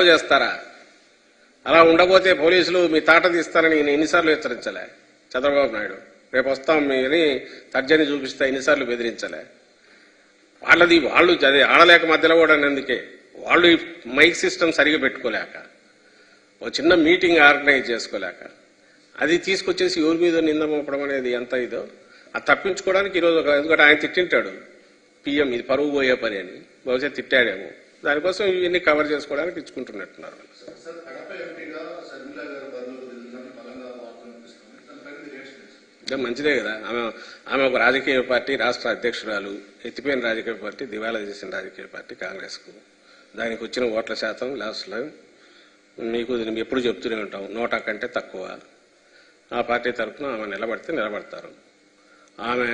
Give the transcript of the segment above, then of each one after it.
చేస్తారా? అలా ఉండబోతే పోలీసులు మీ తాట తీస్తారని నేను ఎన్నిసార్లు హెచ్చరించలే చంద్రబాబు నాయుడు. రేపు వస్తాం మీని తర్జని చూపిస్తా ఎన్నిసార్లు బెదిరించలే. వాళ్ళు అదే ఆడలేక మధ్యలో కూడా అందుకే వాళ్ళు ఈ మైక్ సిస్టమ్ సరిగా పెట్టుకోలేక, ఒక చిన్న మీటింగ్ ఆర్గనైజ్ చేసుకోలేక, అది తీసుకొచ్చేసి ఎవరి మీద నింద మోపడం అనేది ఎంత ఇదో అది తప్పించుకోవడానికి ఈరోజు ఎందుకంటే ఆయన తిట్టింటాడు పిఎం ఇది పరువు పోయే పని అని, బహుశా తిట్టాడేమో, దానికోసం ఇవన్నీ కవర్ చేసుకోవడానికి ఇచ్చుకుంటున్నట్టున్నారు. మంచిదే కదా. ఆమె ఒక రాజకీయ పార్టీ రాష్ట్ర అధ్యక్షురాలు, ఎత్తిపోయిన రాజకీయ పార్టీ, దివాలా చేసిన రాజకీయ పార్టీ కాంగ్రెస్కు. దానికి వచ్చిన ఓట్ల శాతం లాస్ట్లో మీకు ఎప్పుడు చెప్తూనే ఉంటాం, 100 కంటే తక్కువ. ఆ పార్టీ తరఫున ఆమె నిలబడితే నిలబడతారు. ఆమె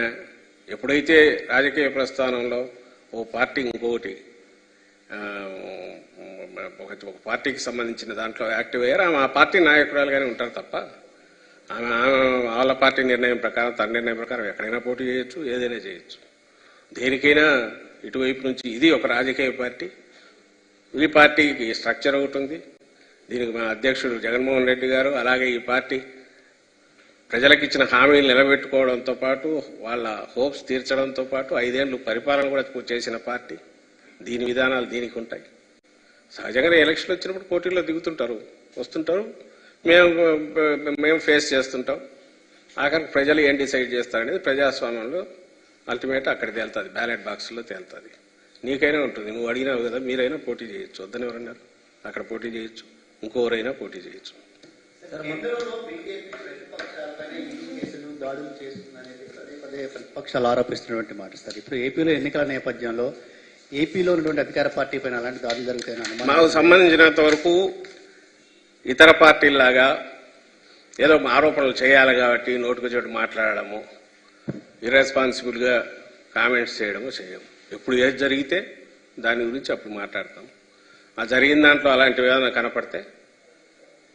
ఎప్పుడైతే రాజకీయ ప్రస్థానంలో ఓ పార్టీ ఇంకొకటి ఒక పార్టీకి సంబంధించిన దాంట్లో యాక్టివ్ అయ్యారు, ఆమె ఆ పార్టీ నాయకురాలుగానే ఉంటారు తప్ప ఆమె వాళ్ళ పార్టీ నిర్ణయం ప్రకారం, తన నిర్ణయం ప్రకారం ఎక్కడైనా పోటీ చేయొచ్చు, ఏదైనా చేయొచ్చు. దేనికైనా ఇటువైపు నుంచి ఇది ఒక రాజకీయ పార్టీ, ఈ పార్టీకి స్ట్రక్చర్ ఒకటి ఉంది. దీనికి మా అధ్యక్షుడు జగన్మోహన్ రెడ్డి గారు, అలాగే ఈ పార్టీ ప్రజలకు ఇచ్చిన హామీలు నిలబెట్టుకోవడంతో పాటు వాళ్ళ హోప్స్ తీర్చడంతో పాటు 5 ఏళ్లు పరిపాలన కూడా చేసిన పార్టీ. దీని విధానాలు దీనికి ఉంటాయి. సహజంగానే ఎలక్షన్లు వచ్చినప్పుడు పోటీల్లో దిగుతుంటారు, వస్తుంటారు, మేము ఫేస్ చేస్తుంటాం. ఆఖరికి ప్రజలు ఏం డిసైడ్ చేస్తారనేది ప్రజాస్వామ్యంలో అల్టిమేట్ అక్కడ తేలుతుంది, బ్యాలెట్ బాక్స్లో తేలుతుంది. నీకైనా ఉంటుంది, నువ్వు అడిగినావు కదా, మీరైనా పోటీ చేయొచ్చు, వద్దని ఎవరన్నారు, అక్కడ పోటీ చేయొచ్చు, ఇంకోరైనా పోటీ చేయొచ్చు. దాడులు చేస్తుందనేది పదే పదే ప్రతిపక్షాలు ఆరోపిస్తున్నటువంటి మాట సార్. ఇప్పుడు ఏపీలో ఎన్నికల నేపథ్యంలో ఏపీలో ఉన్నటువంటి అధికార పార్టీ పైన అలాంటి దాడులు జరుగుతాయని మాకు సంబంధించినంత వరకు ఇతర పార్టీల్లాగా ఏదో ఆరోపణలు చేయాలి కాబట్టి నోటుకు చోటు మాట్లాడడము, ఇర్రెస్పాన్సిబుల్గా కామెంట్స్ చేయడము చేయము. ఎప్పుడు ఏది జరిగితే దాని గురించి అప్పుడు మాట్లాడతాం. ఆ జరిగిన దాంట్లో అలాంటివి ఏదైనా కనపడితే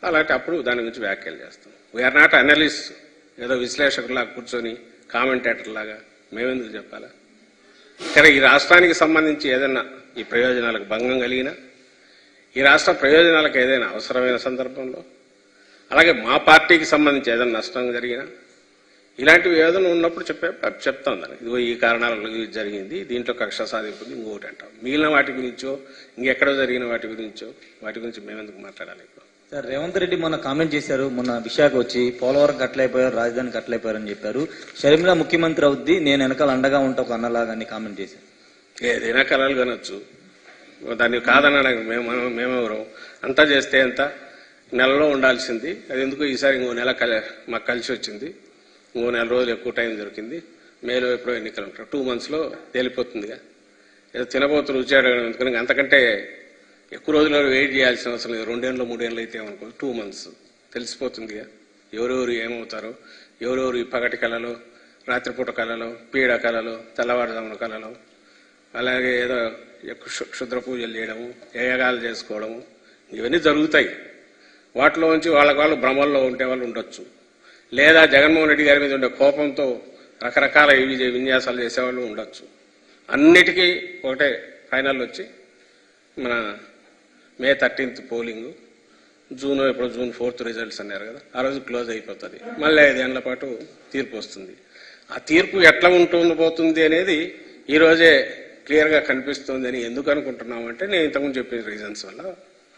అలాంటి అప్పుడు దాని గురించి వ్యాఖ్యలు చేస్తాం. వీఆర్ నాట్ అనలిస్ట్, ఏదో విశ్లేషకులాగా కూర్చొని కామెంటేటర్ లాగా మేమెందుకు చెప్పాలా. ఇక్కడ ఈ రాష్ట్రానికి సంబంధించి ఏదైనా ఈ ప్రయోజనాలకు భంగం కలిగినా, ఈ రాష్ట్ర ప్రయోజనాలకు ఏదైనా అవసరమైన సందర్భంలో, అలాగే మా పార్టీకి సంబంధించి ఏదైనా నష్టం జరిగినా, ఇలాంటివి ఏదైనా ఉన్నప్పుడు చెప్తాం దాన్ని, ఇదిగో ఈ కారణాల జరిగింది, దీంట్లో కక్ష సాధింపుంది, ఇంకొకటి అంటాం. మిగిలిన వాటి గురించో ఇంకెక్కడో జరిగిన వాటి గురించి మేమెందుకు మాట్లాడాలి ఇప్పుడు. సార్, రేవంత్ రెడ్డి మొన్న కామెంట్ చేశారు, మొన్న విశాఖ వచ్చి పోలవరం కట్టలేకపోయారు, రాజధాని కట్టలేకపోయారని చెప్పారు. షర్మిల ముఖ్యమంత్రి అవుద్ది, నేను వెనకాల అండగా ఉంటా ఒక అన్నలాగాని కామెంట్ చేశారు. ఏదైనా కళలు కనొచ్చు, దాన్ని కాదనడానికి మేమెవరం. అంతా చేస్తే ఎంత నెలలో ఉండాల్సింది, అది ఎందుకు ఈసారి ఇంకో నెల మాకు కలిసి వచ్చింది, ఇంకో 4 రోజులు ఎక్కువ టైం దొరికింది. మేలో ఎప్పుడో ఎన్నికలు ఉంటారు, 2 monthsలో తేలిపోతుందిగా. ఏదో తినబోతు రుచి అడగడం ఎందుకని అంతకంటే ఎక్కువ రోజులు వెయిట్ చేయాల్సిన అవసరం లేదు. 2 ఏళ్ళు 3 ఏళ్ళు అయితే అనుకో, 2 months తెలిసిపోతుందిగా ఎవరెవరు ఏమవుతారో, ఎవరెవరు ఈ పగటి కళలో, రాత్రిపూట కళలో, పీడ కళలో, తెల్లవారుజామున కళలో, అలాగే ఏదో క్షుద్ర పూజలు చేయడము, యజ్ఞాలు చేసుకోవడము, ఇవన్నీ జరుగుతాయి. వాటిలో నుంచి వాళ్ళు భ్రమల్లో ఉండే వాళ్ళు ఉండొచ్చు, లేదా జగన్మోహన్ రెడ్డి గారి మీద ఉండే కోపంతో రకరకాల విన్యాసాలు చేసేవాళ్ళు ఉండొచ్చు. అన్నిటికీ ఒకటే ఫైనల్ వచ్చి మన May 13th polling, June 4th results అన్నారు కదా, ఆ రోజు క్లోజ్ అయిపోతుంది. మళ్ళీ 5 ఏళ్ల పాటు తీర్పు వస్తుంది. ఆ తీర్పు ఎట్లా పోతుంది అనేది ఈ రోజే క్లియర్గా కనిపిస్తుంది అని ఎందుకు అనుకుంటున్నామంటే, నేను ఇంతకుముందు చెప్పిన రీజన్స్ వల్ల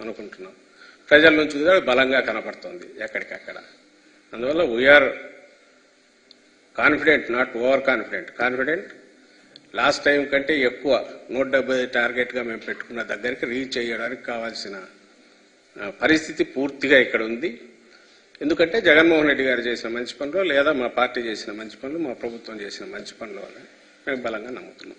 అనుకుంటున్నాం. ప్రజల నుంచి కూడా బలంగా కనపడుతుంది ఎక్కడికక్కడ. అందువల్ల we are confident, not over confident. Last time కంటే ఎక్కువ 170 టార్గెట్గా మేము పెట్టుకున్న దగ్గరికి రీచ్ అయ్యడానికి కావాల్సిన పరిస్థితి పూర్తిగా ఇక్కడ ఉంది. ఎందుకంటే జగన్మోహన్ రెడ్డి గారు చేసిన మంచి పనులు, లేదా మా పార్టీ చేసిన మంచి పనులు, మా ప్రభుత్వం చేసిన మంచి పనుల వల్ల మేము బలంగా నమ్ముతున్నాం.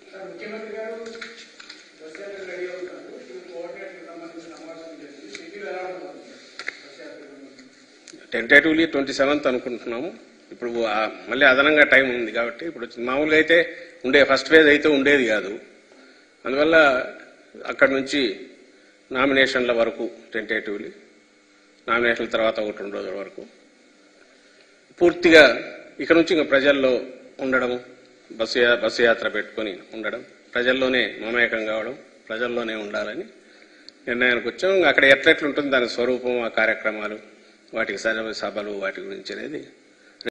టెంటేటివ్లీ 27th అనుకుంటున్నాము. ఇప్పుడు మళ్ళీ అదనంగా టైం ఉంది కాబట్టి, ఇప్పుడు మామూలుగా అయితే ఫస్ట్ ఫేజ్ అయితే ఉండేది కాదు. అందువల్ల అక్కడి నుంచి నామినేషన్ల వరకు టెంటేటివ్లీ, నామినేషన్ల తర్వాత 1-2 రోజుల వరకు పూర్తిగా ఇక్కడ నుంచి ఇంకా ప్రజల్లో ఉండడం, బస్సు యాత్ర పెట్టుకొని ఉండడం, ప్రజల్లోనే మమేకం కావడం, ప్రజల్లోనే ఉండాలని నిర్ణయానికి వచ్చాం. అక్కడ ఎట్లెట్లుంటుంది దాని స్వరూపం, ఆ కార్యక్రమాలు, వాటికి సభలు వాటి గురించి అనేది